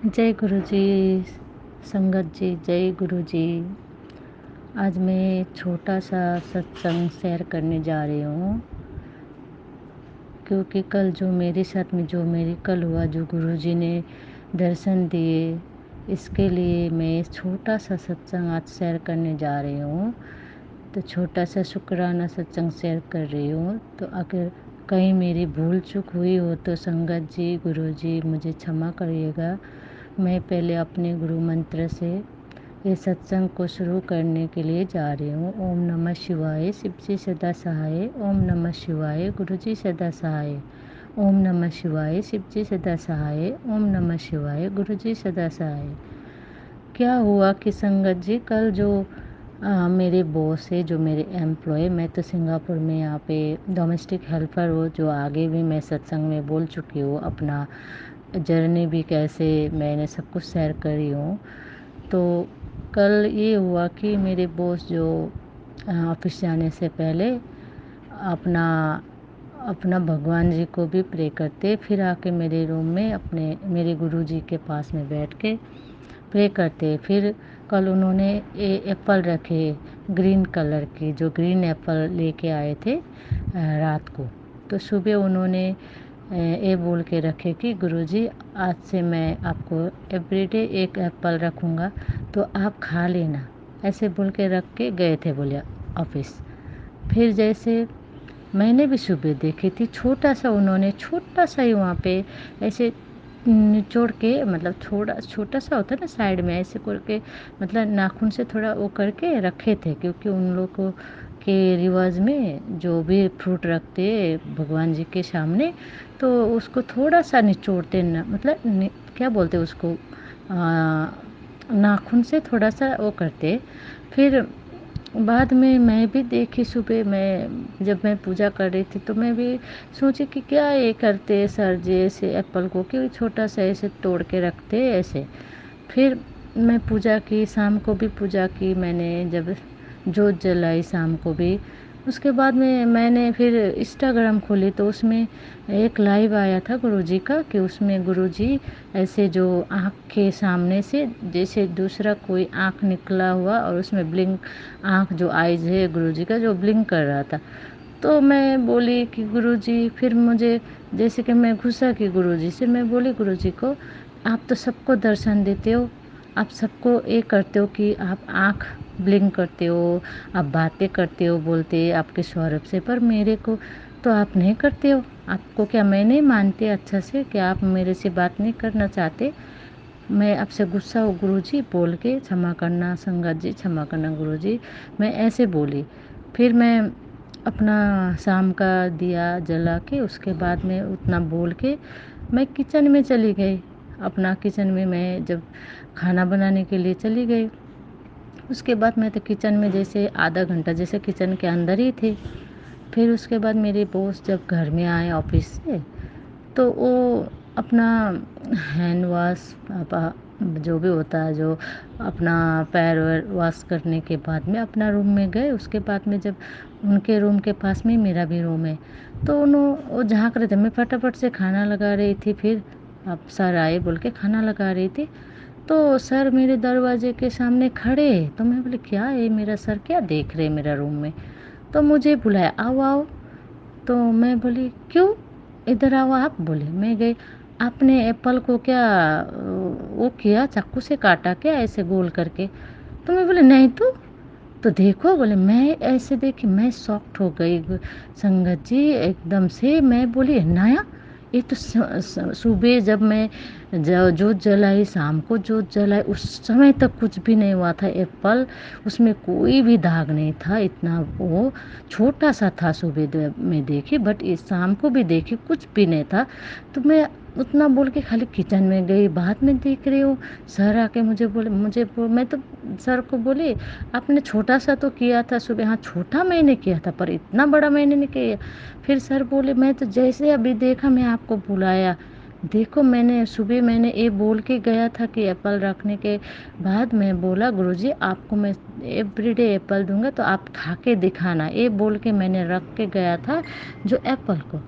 जय गुरु जी। संगत जी, जय गुरु जी। आज मैं छोटा सा सत्संग शेयर करने जा रही हूँ, क्योंकि कल जो मेरे साथ में जो मेरी कल हुआ, जो गुरु जी ने दर्शन दिए, इसके लिए मैं छोटा सा सत्संग आज शेयर करने जा रही हूँ। तो छोटा सा शुक्राना सत्संग शेयर कर रही हूँ। तो अगर कहीं मेरी भूल चूक हुई हो तो संगत जी, गुरु जी मुझे क्षमा करिएगा। मैं पहले अपने गुरु मंत्र से ये सत्संग को शुरू करने के लिए जा रही हूँ। ओम नमः शिवाय, शिव जी सदा सहाय। ओम नमः शिवाय, गुरु जी सदा सहाय। ओम नमः शिवाय, शिव जी सदा सहाय। ओम नमः शिवाय, गुरु जी सदा सहाय। क्या हुआ कि संगत जी, कल जो मेरे बॉस है, जो मेरे एम्प्लॉय, मैं तो सिंगापुर में यहाँ पे डोमेस्टिक हेल्पर हूँ, जो आगे भी मैं सत्संग में बोल चुकी हूँ। अपना जर्नी भी कैसे मैंने सब कुछ शेयर करी हूँ। तो कल ये हुआ कि मेरे बॉस जो ऑफिस जाने से पहले अपना अपना भगवान जी को भी प्रे करते, फिर आके मेरे रूम में अपने मेरे गुरु जी के पास में बैठ के प्रे करते। फिर कल उन्होंने एप्पल रखे, ग्रीन कलर की, जो ग्रीन एप्पल लेके आए थे रात को। तो सुबह उन्होंने ये बोल के रखे कि गुरुजी, आज से मैं आपको एवरीडे एक एप्पल रखूँगा, तो आप खा लेना। ऐसे बोल के रख के गए थे, बोले ऑफिस। फिर जैसे मैंने भी सुबह देखी थी, छोटा सा उन्होंने, छोटा सा ही वहाँ पे ऐसे निचोड़ के, मतलब थोड़ा छोटा सा होता है ना साइड में, ऐसे करके, मतलब नाखून से थोड़ा वो करके रखे थे। क्योंकि उन लोगों के रिवाज में जो भी फ्रूट रखते भगवान जी के सामने, तो उसको थोड़ा सा निचोड़ते ना, मतलब क्या बोलते उसको, नाखून से थोड़ा सा वो करते। फिर बाद में मैं भी देखी सुबह, मैं जब मैं पूजा कर रही थी तो मैं भी सोची कि क्या ये करते सर जी, ऐसे एप्पल को क्यों छोटा सा ऐसे तोड़ के रखते ऐसे। फिर मैं पूजा की, शाम को भी पूजा की मैंने, जब जोत जलाई शाम को भी। उसके बाद में मैंने फिर इंस्टाग्राम खोली तो उसमें एक लाइव आया था गुरुजी का, कि उसमें गुरुजी ऐसे जो आँख के सामने से जैसे दूसरा कोई आँख निकला हुआ, और उसमें ब्लिंक आँख जो आइज है गुरुजी का, जो ब्लिंक कर रहा था। तो मैं बोली कि गुरुजी, फिर मुझे जैसे कि मैं गुस्सा की गुरुजी से, मैं बोली गुरुजी को, आप तो सबको दर्शन देते हो, आप सबको ये करते हो कि आप आँख ब्लिंक करते हो, आप बातें करते हो, बोलते आपके स्वरूप से, पर मेरे को तो आप नहीं करते हो। आपको क्या मैं नहीं मानती अच्छा से, कि आप मेरे से बात नहीं करना चाहते? मैं आपसे गुस्सा हूँ गुरुजी, बोल के क्षमा करना संगत जी, क्षमा करना गुरुजी, मैं ऐसे बोली। फिर मैं अपना शाम का दिया जला के, उसके बाद में उतना बोल के मैं किचन में चली गई। अपना किचन में मैं जब खाना बनाने के लिए चली गई, उसके बाद मैं तो किचन में जैसे आधा घंटा जैसे किचन के अंदर ही थी। फिर उसके बाद मेरे बॉस जब घर में आए ऑफिस से, तो वो अपना हैंड वॉश, जो भी होता है, जो अपना पैर वैर वॉश करने के बाद में अपना रूम में गए। उसके बाद में जब उनके रूम के पास में मेरा भी रूम है, तो वो झाँक रहे थे, मैं फटाफट से खाना लगा रही थी। फिर अब सर आए बोल के खाना लगा रही थी, तो सर मेरे दरवाजे के सामने खड़े। तो मैं बोली क्या है, मेरा सर क्या देख रहे मेरा रूम में? तो मुझे बुलाया, आओ आओ। तो मैं बोली क्यों, इधर आओ आप। बोले मैं गई, आपने एप्पल को क्या वो किया, चाकू से काटा क्या ऐसे गोल करके? तो मैं बोले नहीं तो देखो। बोले मैं ऐसे देखी, मैं शॉक्ड हो गई संगत जी एकदम से। मैं बोली नया, ये तो सुबह जब मैं जोत जलाई, शाम को जोत जलाई, उस समय तक कुछ भी नहीं हुआ था एप्पल, उसमें कोई भी दाग नहीं था। इतना वो छोटा सा था, सुबह में देखी, बट इस शाम को भी देखी, कुछ भी नहीं था। तो मैं उतना बोल के खाली किचन में गई। बाद में देख रही हूँ सर आके मुझे बोले, मैं तो सर को बोली आपने छोटा सा तो किया था सुबह। हाँ छोटा मैंने किया था, पर इतना बड़ा मैंने नहीं किया। फिर सर बोले मैं तो जैसे अभी देखा मैं आपको बुलाया, देखो मैंने सुबह मैंने ये बोल के गया था कि एप्पल रखने के बाद मैं बोला गुरुजी आपको मैं एवरीडे एप्पल दूंगा, तो आप खा के दिखाना, ये बोल के मैंने रख के गया था जो एप्पल को।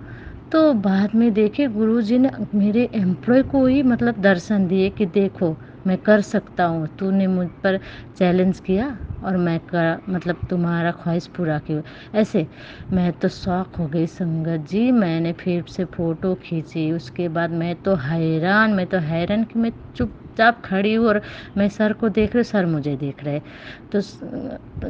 तो बाद में देखिए गुरुजी ने मेरे एम्प्लॉय को ही मतलब दर्शन दिए कि देखो मैं कर सकता हूँ, तूने मुझ पर चैलेंज किया और मैं कर मतलब तुम्हारा ख्वाहिश पूरा की। ऐसे मैं तो शौक हो गई संगत जी, मैंने फिर से फ़ोटो खींची। उसके बाद मैं तो हैरान कि मैं चुपचाप खड़ी हूँ और मैं सर को देख रही हूँ, सर मुझे देख रहे। तो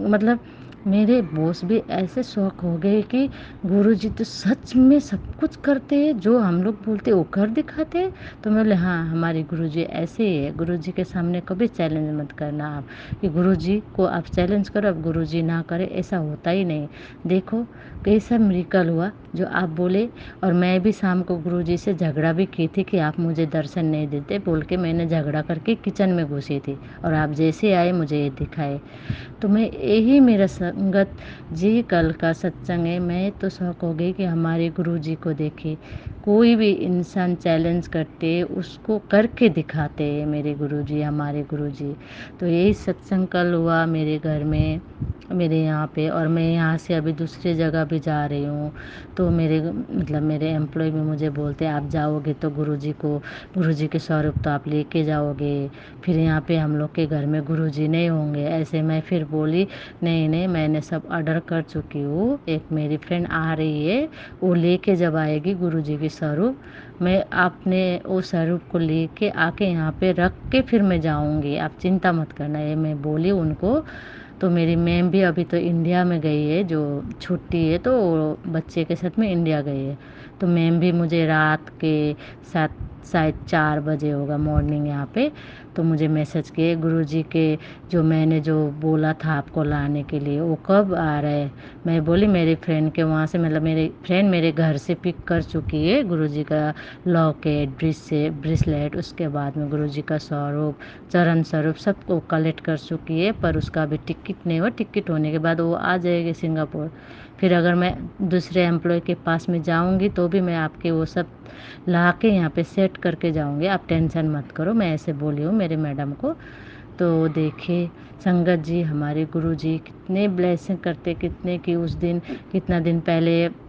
मतलब मेरे बॉस भी ऐसे शौक हो गए कि गुरुजी तो सच में सब कुछ करते हैं, जो हम लोग बोलते वो कर दिखाते हैं। तो मैं बोले हाँ, हमारे गुरुजी ऐसे ही है, गुरुजी के सामने कभी चैलेंज मत करना आप, कि गुरुजी को आप चैलेंज करो, अब गुरुजी ना करे, ऐसा होता ही नहीं। देखो कैसा मिरेकल हुआ जो आप बोले। और मैं भी शाम को गुरुजी से झगड़ा भी की थी कि आप मुझे दर्शन नहीं देते बोल के, मैंने झगड़ा करके किचन में घुसी थी और आप जैसे आए मुझे ये दिखाए। तो मैं यही मेरा संगत जी कल का सत्संग है। मैं तो शौक हो गई कि हमारे गुरुजी को देखे, कोई भी इंसान चैलेंज करते उसको करके दिखाते हैं मेरे गुरुजी, हमारे गुरुजी। तो यही सत्संग कल हुआ मेरे घर में, मेरे यहाँ पे। और मैं यहाँ से अभी दूसरी जगह भी जा रही हूँ, तो मेरे एम्प्लॉय भी मुझे बोलते आप जाओगे तो गुरुजी के स्वरूप तो आप लेके जाओगे, फिर यहाँ पे हम लोग के घर में गुरुजी नहीं होंगे। ऐसे मैं फिर बोली नहीं नहीं, मैंने सब ऑर्डर कर चुकी हूँ, एक मेरी फ्रेंड आ रही है, वो लेके जब आएगी गुरुजी की स्वरूप, मैं आपने वो स्वरूप को लेके आके यहाँ पे रख के फिर मैं जाऊँगी, आप चिंता मत करना, ये मैं बोली उनको। तो मेरी मैम भी अभी तो इंडिया में गई है, जो छुट्टी है तो वो बच्चे के साथ में इंडिया गई है। तो मैम भी मुझे रात के सात शायद 4 बजे होगा मॉर्निंग यहाँ पे, तो मुझे मैसेज किए गुरुजी के जो मैंने जो बोला था आपको लाने के लिए वो कब आ रहे हैं। मैं बोली मेरी फ्रेंड के वहाँ से, मतलब मेरी फ्रेंड मेरे घर से पिक कर चुकी है गुरुजी का लॉकेट, ब्रेसलेट, उसके बाद में गुरुजी का स्वरूप, चरण स्वरूप सबको कलेक्ट कर चुकी है, पर उसका अभी टिकट नहीं हुआ। टिकट होने के बाद वो आ जाएगी सिंगापुर। फिर अगर मैं दूसरे एम्प्लॉय के पास में जाऊंगी तो भी मैं आपके वो सब ला के यहाँ पे सेट करके जाऊंगी, आप टेंशन मत करो, मैं ऐसे बोली हूँ मेरे मैडम को। तो देखिए संगत जी, हमारे गुरु जी कितने ब्लेसिंग करते, कितने कि उस दिन कितना दिन पहले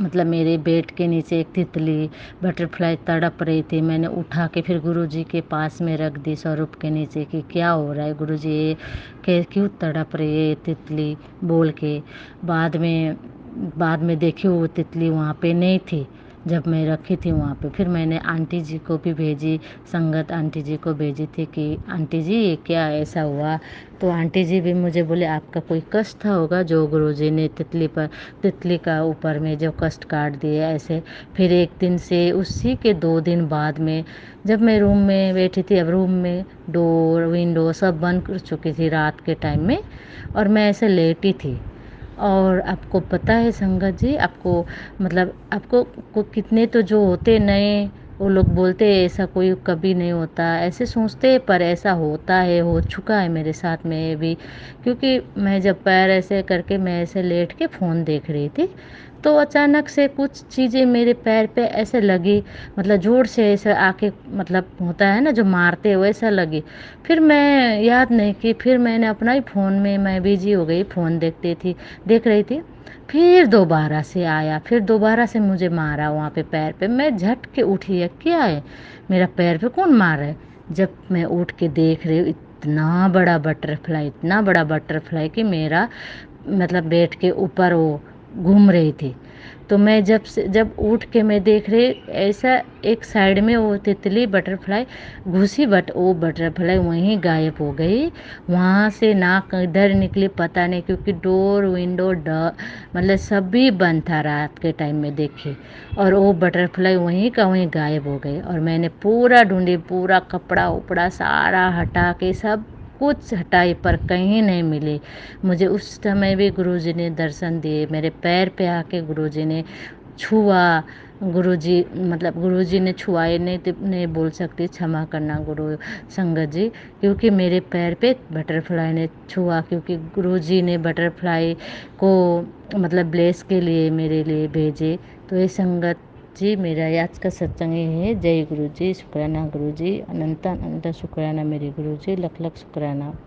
मतलब मेरे बेड के नीचे एक तितली बटरफ्लाई तड़प रही थी, मैंने उठा के फिर गुरुजी के पास में रख दी स्वरूप के नीचे कि क्या हो रहा है गुरुजी, ये क्यों तड़प रही है ये तितली बोल के। बाद में देखी वो तितली वहाँ पे नहीं थी जब मैं रखी थी वहाँ पे। फिर मैंने आंटी जी को भी भेजी, संगत आंटी जी को भेजी थी कि आंटी जी ये क्या ऐसा हुआ। तो आंटी जी भी मुझे बोले आपका कोई कष्ट था होगा जो गुरुजी ने तितली का ऊपर में जो कष्ट काट दिए ऐसे। फिर एक दिन से उसी के 2 दिन बाद में जब मैं रूम में बैठी थी, अब रूम में डोर विंडो सब बंद कर चुकी थी रात के टाइम में, और मैं ऐसे लेटी थी। और आपको पता है संगत जी, आपको कितने तो जो होते नए, वो लोग बोलते हैं ऐसा कोई कभी नहीं होता, ऐसे सोचते हैं, पर ऐसा होता है, हो चुका है मेरे साथ में भी। क्योंकि मैं जब पैर ऐसे करके मैं ऐसे लेट के फ़ोन देख रही थी, तो अचानक से कुछ चीज़ें मेरे पैर पे ऐसे लगी, मतलब ज़ोर से ऐसे आके, मतलब होता है ना जो मारते हैं वैसा लगी। फिर मैं याद नहीं कि फिर मैंने अपना ही फ़ोन में मैं बिजी हो गई, फ़ोन देख रही थी। फिर दोबारा से आया, फिर दोबारा से मुझे मारा वहाँ पे पैर पे, मैं झट के उठी है क्या है मेरा पैर पे कौन मार रहा है। जब मैं उठ के देख रही हूँ, इतना बड़ा बटरफ्लाई कि मेरा मतलब बेड के ऊपर वो घूम रही थी। तो मैं जब उठ के मैं देख रही, ऐसा एक साइड में वो तितली बटरफ्लाई घुसी, बट वो बटरफ्लाई वहीं गायब हो गई। वहाँ से ना किधर निकली पता नहीं, क्योंकि डोर विंडो मतलब सभी बंद था रात के टाइम में देखी। और वो बटरफ्लाई वहीं का वहीं गायब हो गई। और मैंने पूरा ढूंढी, पूरा कपड़ा उपड़ा सारा हटा के सब कुछ हटाई, पर कहीं नहीं मिली मुझे। उस समय भी गुरुजी ने दर्शन दिए, मेरे पैर पे आके गुरुजी ने छुआ। गुरुजी मतलब गुरुजी ने छुआ, ये नहीं बोल सकती, क्षमा करना गुरु संगत जी, क्योंकि मेरे पैर पे बटरफ्लाई ने छुआ, क्योंकि गुरुजी ने बटरफ्लाई को मतलब ब्लेस के लिए मेरे लिए भेजे। तो ये संगत जी मेरा आज का सत्संग ये है। जय गुरु जी, शुक्राना गुरु जी, अनंत अनंत शुक्राना मेरे गुरु जी, लख लख शुक्राना।